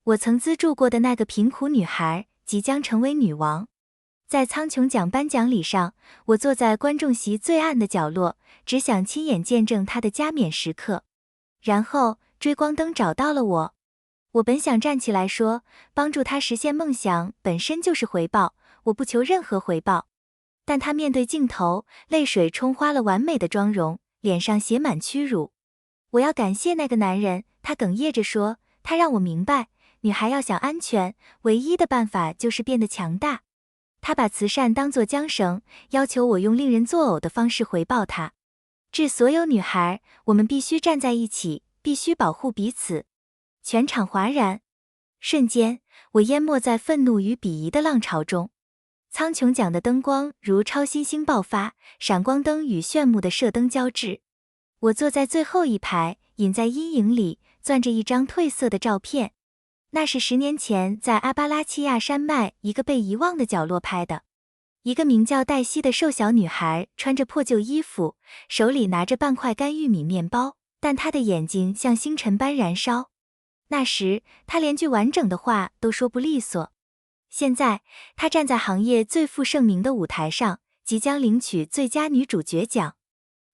我曾资助过的那个贫苦女孩即将成为女王。在苍穹奖颁奖礼上，我坐在观众席最暗的角落，只想亲眼见证她的加冕时刻。然后，追光灯找到了我。我本想站起来说，帮助她实现梦想本身就是回报，我不求任何回报。但她面对镜头，泪水冲花了完美的妆容，脸上写满屈辱。我要感谢那个男人，她哽咽着说，他让我明白，女孩要想安全，唯一的办法就是变得强大。他把慈善当作缰绳，要求我用令人作呕的方式回报他。致所有女孩，我们必须站在一起，必须保护彼此。全场哗然，瞬间，我淹没在愤怒与鄙夷的浪潮中。苍穹奖的灯光如超新星爆发，闪光灯与炫目的射灯交织。我坐在最后一排，隐在阴影里，攥着一张褪色的照片。那是10年前在阿巴拉契亚山脉一个被遗忘的角落拍的。一个名叫黛西的瘦小女孩穿着破旧衣服，手里拿着半块干玉米面包，但她的眼睛像星辰般燃烧。那时，她连句完整的话都说不利索。现在，她站在行业最负盛名的舞台上，即将领取最佳女主角奖。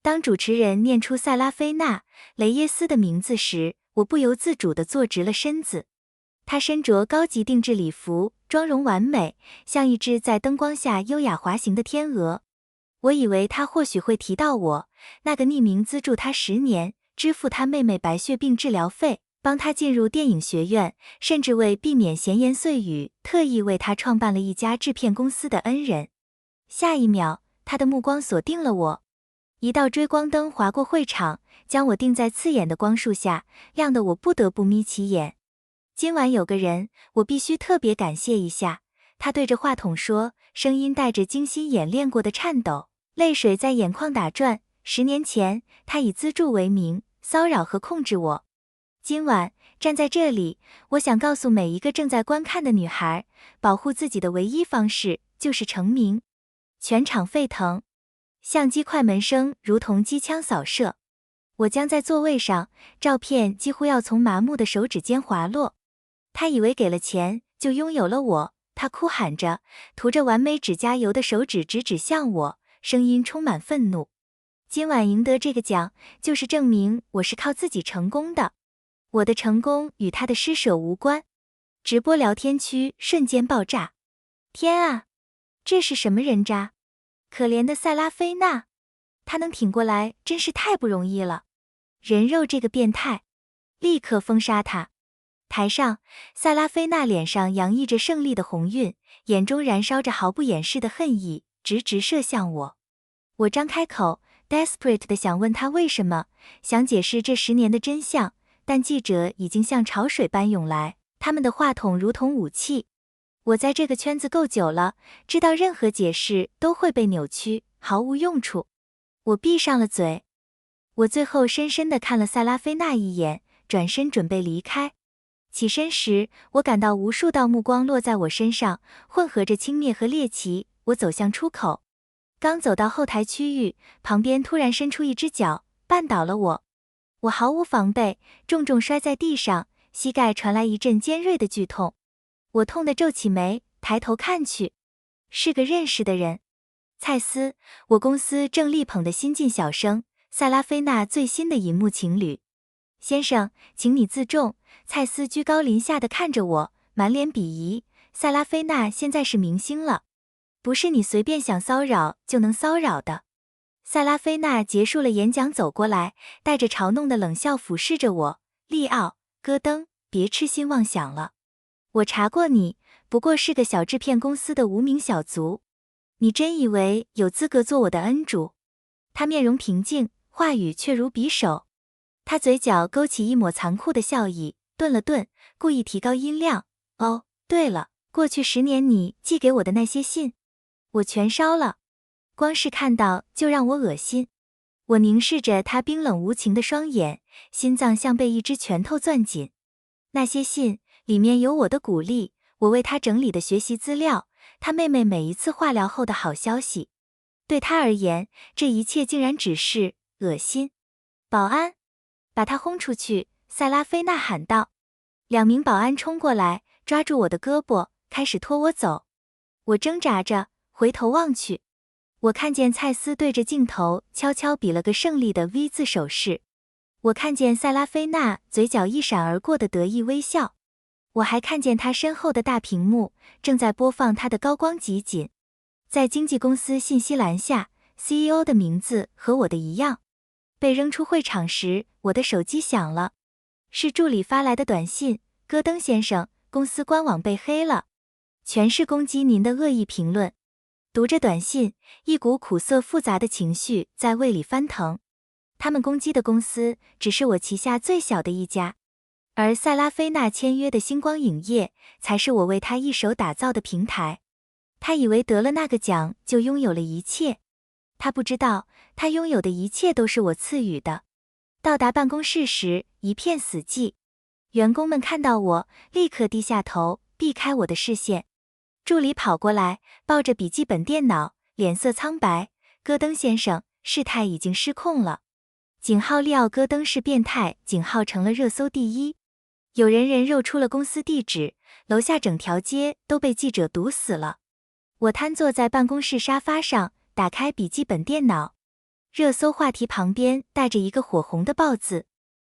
当主持人念出塞拉菲娜·雷耶斯的名字时，我不由自主地坐直了身子。她身着高级定制礼服，妆容完美，像一只在灯光下优雅滑行的天鹅。我以为她或许会提到我，那个匿名资助她10年，支付她妹妹白血病治疗费，帮她进入电影学院，甚至为避免闲言碎语，特意为她创办了一家制片公司的恩人。下一秒，她的目光锁定了我。一道追光灯划过会场，将我定在刺眼的光束下，亮得我不得不眯起眼。今晚有个人，我必须特别感谢一下。他对着话筒说，声音带着精心演练过的颤抖，泪水在眼眶打转。10年前，他以资助为名，骚扰和控制我。今晚，站在这里，我想告诉每一个正在观看的女孩，保护自己的唯一方式，就是成名。全场沸腾，相机快门声如同机枪扫射。我僵在座位上，照片几乎要从麻木的手指间滑落。他以为给了钱就拥有了我，他哭喊着，涂着完美指甲油的手指直指向我，声音充满愤怒。今晚赢得这个奖，就是证明我是靠自己成功的。我的成功与他的施舍无关。直播聊天区瞬间爆炸。天啊，这是什么人渣？可怜的塞拉菲娜，她能挺过来真是太不容易了。人肉这个变态，立刻封杀他。台上，塞拉菲娜脸上洋溢着胜利的红晕，眼中燃烧着毫不掩饰的恨意，直直射向我。我张开口 ，desperate 的想问他为什么，想解释这10年的真相，但记者已经像潮水般涌来，他们的话筒如同武器。我在这个圈子够久了，知道任何解释都会被扭曲，毫无用处。我闭上了嘴。我最后深深地看了塞拉菲娜一眼，转身准备离开。起身时，我感到无数道目光落在我身上，混合着轻蔑和猎奇。我走向出口，刚走到后台区域，旁边突然伸出一只脚，绊倒了我。我毫无防备，重重摔在地上，膝盖传来一阵尖锐的剧痛。我痛得皱起眉，抬头看去，是个认识的人。蔡司，我公司正力捧的新晋小生，塞拉菲娜最新的银幕情侣。先生，请你自重。蔡司居高临下的看着我，满脸鄙夷。塞拉菲娜现在是明星了，不是你随便想骚扰就能骚扰的。塞拉菲娜结束了演讲走过来，带着嘲弄的冷笑俯视着我。利奥，戈登，别痴心妄想了。我查过你，不过是个小制片公司的无名小卒。你真以为有资格做我的恩主？他面容平静，话语却如匕首。他嘴角勾起一抹残酷的笑意，顿了顿，故意提高音量。哦，对了，过去10年你寄给我的那些信，我全烧了。光是看到就让我恶心。我凝视着他冰冷无情的双眼，心脏像被一只拳头攥紧。那些信里面有我的鼓励，我为他整理的学习资料，他妹妹每一次化疗后的好消息。对他而言，这一切竟然只是恶心。保安，把他轰出去！塞拉菲娜喊道。2名保安冲过来，抓住我的胳膊，开始拖我走。我挣扎着，回头望去，我看见蔡司对着镜头悄悄比了个胜利的 V 字手势。我看见塞拉菲娜嘴角一闪而过的得意微笑。我还看见她身后的大屏幕正在播放她的高光集锦。在经纪公司信息栏下， CEO 的名字和我的一样。被扔出会场时，我的手机响了，是助理发来的短信：戈登先生，公司官网被黑了，全是攻击您的恶意评论。读着短信，一股苦涩复杂的情绪在胃里翻腾。他们攻击的公司只是我旗下最小的一家，而塞拉菲娜签约的星光影业才是我为她一手打造的平台。她以为得了那个奖就拥有了一切，她不知道，她拥有的一切都是我赐予的。到达办公室时，一片死寂。员工们看到我，立刻低下头，避开我的视线。助理跑过来，抱着笔记本电脑，脸色苍白：戈登先生，事态已经失控了。井号利奥·戈登是变态，井号成了热搜第一。有人肉出了公司地址，楼下整条街都被记者堵死了。我瘫坐在办公室沙发上，打开笔记本电脑，热搜话题旁边带着一个火红的豹字，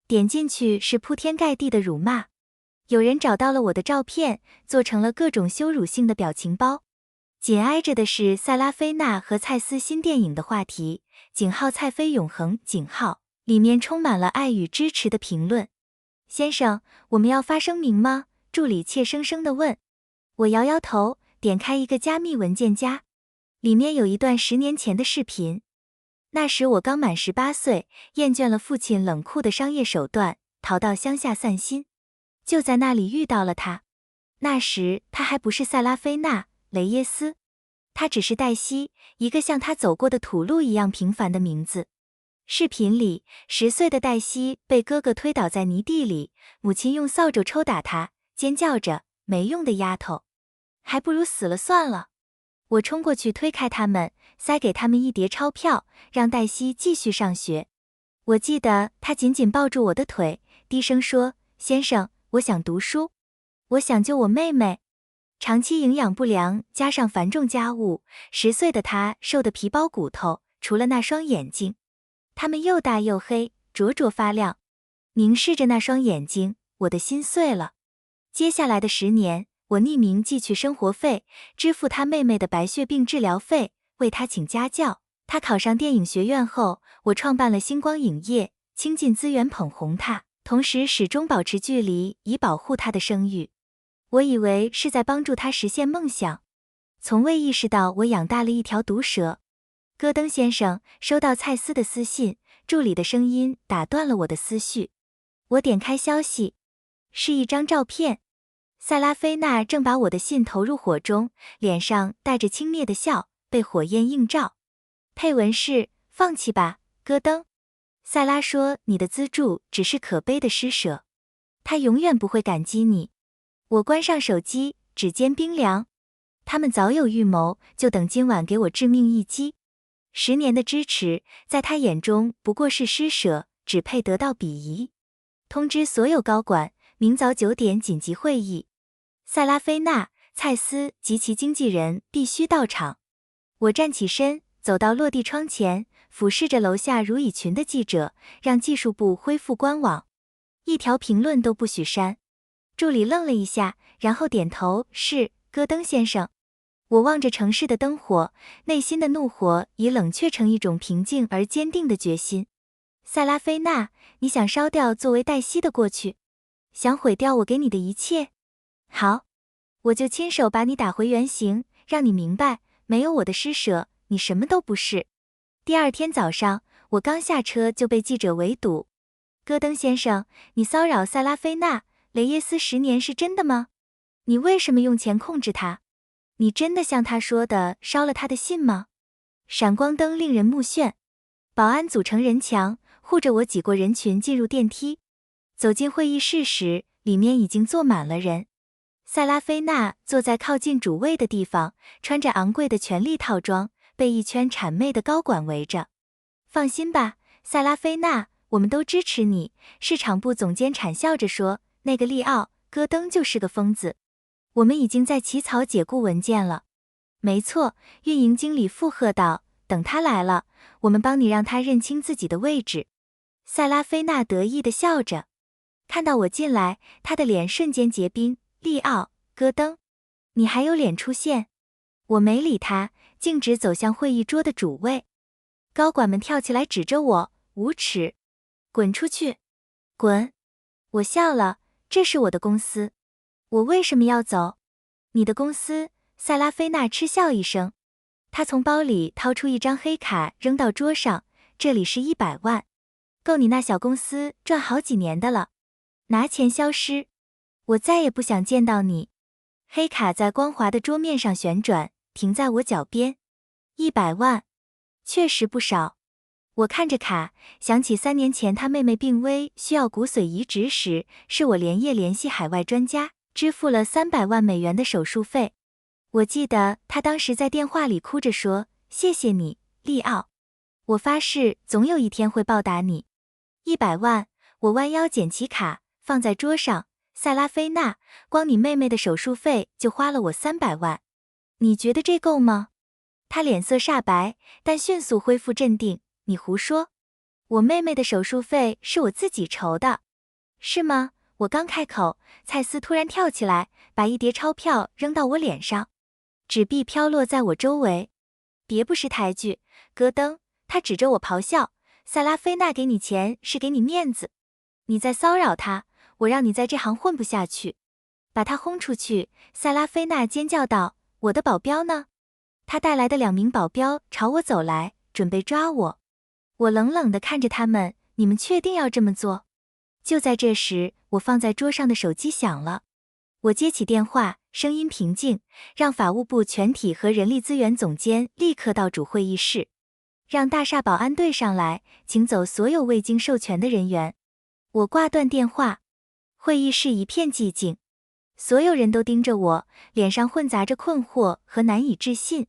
点进去是铺天盖地的辱骂。有人找到了我的照片，做成了各种羞辱性的表情包。紧挨着的是塞拉菲娜和蔡司新电影的话题，井号蔡飞永恒井号，里面充满了爱与支持的评论。先生，我们要发声明吗？助理怯生生地问。我摇摇头，点开一个加密文件夹，里面有一段10年前的视频。那时我刚满18岁，厌倦了父亲冷酷的商业手段，逃到乡下散心。就在那里遇到了他。那时他还不是塞拉菲娜·雷耶斯，他只是黛西，一个像他走过的土路一样平凡的名字。视频里，10岁的黛西被哥哥推倒在泥地里，母亲用扫帚抽打他，尖叫着：没用的丫头，还不如死了算了。我冲过去推开他们，塞给他们一叠钞票，让黛西继续上学。我记得他紧紧抱住我的腿，低声说：先生，我想读书，我想救我妹妹。长期营养不良加上繁重家务，10岁的她瘦得皮包骨头，除了那双眼睛，它们又大又黑，灼灼发亮。凝视着那双眼睛，我的心碎了。接下来的10年，我匿名寄去生活费，支付她妹妹的白血病治疗费，为她请家教。她考上电影学院后，我创办了星光影业，倾尽资源捧红她，同时始终保持距离，以保护她的声誉。我以为是在帮助她实现梦想，从未意识到我养大了一条毒蛇。戈登先生收到蔡司的私信，助理的声音打断了我的思绪。我点开消息，是一张照片。塞拉菲娜正把我的信投入火中，脸上带着轻蔑的笑，被火焰映照。配文是：放弃吧，戈登。塞拉说你的资助只是可悲的施舍，他永远不会感激你。我关上手机，指尖冰凉。他们早有预谋，就等今晚给我致命一击。10年的支持，在他眼中不过是施舍，只配得到鄙夷。通知所有高管，明早9点紧急会议。塞拉菲娜、蔡司及其经纪人必须到场。我站起身，走到落地窗前，俯视着楼下如蚁群的记者，让技术部恢复官网。一条评论都不许删。助理愣了一下，然后点头：是，戈登先生。我望着城市的灯火，内心的怒火已冷却成一种平静而坚定的决心。塞拉菲娜，你想烧掉作为黛西的过去，想毁掉我给你的一切？好，我就亲手把你打回原形，让你明白，没有我的施舍，你什么都不是。第二天早上，我刚下车就被记者围堵。戈登先生，你骚扰塞拉菲娜·雷耶斯10年是真的吗？你为什么用钱控制他？你真的像他说的烧了他的信吗？闪光灯令人目眩，保安组成人墙，护着我挤过人群进入电梯。走进会议室时，里面已经坐满了人。塞拉菲娜坐在靠近主位的地方，穿着昂贵的权力套装，被一圈谄媚的高管围着。放心吧，塞拉菲娜，我们都支持你。市场部总监谄笑着说，那个利奥·戈登就是个疯子。我们已经在起草解雇文件了。没错，运营经理附和道，等他来了，我们帮你让他认清自己的位置。塞拉菲娜得意地笑着，看到我进来，她的脸瞬间结冰。利奥，戈登，你还有脸出现？我没理他，径直走向会议桌的主位。高管们跳起来指着我，无耻，滚出去，滚！我笑了，这是我的公司，我为什么要走？你的公司？塞拉菲娜嗤笑一声，她从包里掏出一张黑卡扔到桌上，这里是100万，够你那小公司赚好几年的了。拿钱消失，我再也不想见到你。黑卡在光滑的桌面上旋转，停在我脚边。100万，确实不少。我看着卡，想起3年前他妹妹病危需要骨髓移植时，是我连夜联系海外专家，支付了300万美元的手术费。我记得他当时在电话里哭着说：“谢谢你，利奥，我发誓总有一天会报答你。”100万，我弯腰捡起卡，放在桌上。塞拉菲娜，光你妹妹的手术费就花了我300万，你觉得这够吗？他脸色煞白，但迅速恢复镇定。你胡说，我妹妹的手术费是我自己筹的。是吗？我刚开口，蔡斯突然跳起来，把一叠钞票扔到我脸上，纸币飘落在我周围。别不识抬举，戈登，他指着我咆哮，塞拉菲娜给你钱是给你面子，你在骚扰他，我让你在这行混不下去。把他轰出去！塞拉菲娜尖叫道，我的保镖呢？他带来的2名保镖朝我走来，准备抓我。我冷冷地看着他们，你们确定要这么做？就在这时，我放在桌上的手机响了。我接起电话，声音平静，让法务部全体和人力资源总监立刻到主会议室，让大厦保安队上来，请走所有未经授权的人员。我挂断电话，会议室一片寂静，所有人都盯着我，脸上混杂着困惑和难以置信。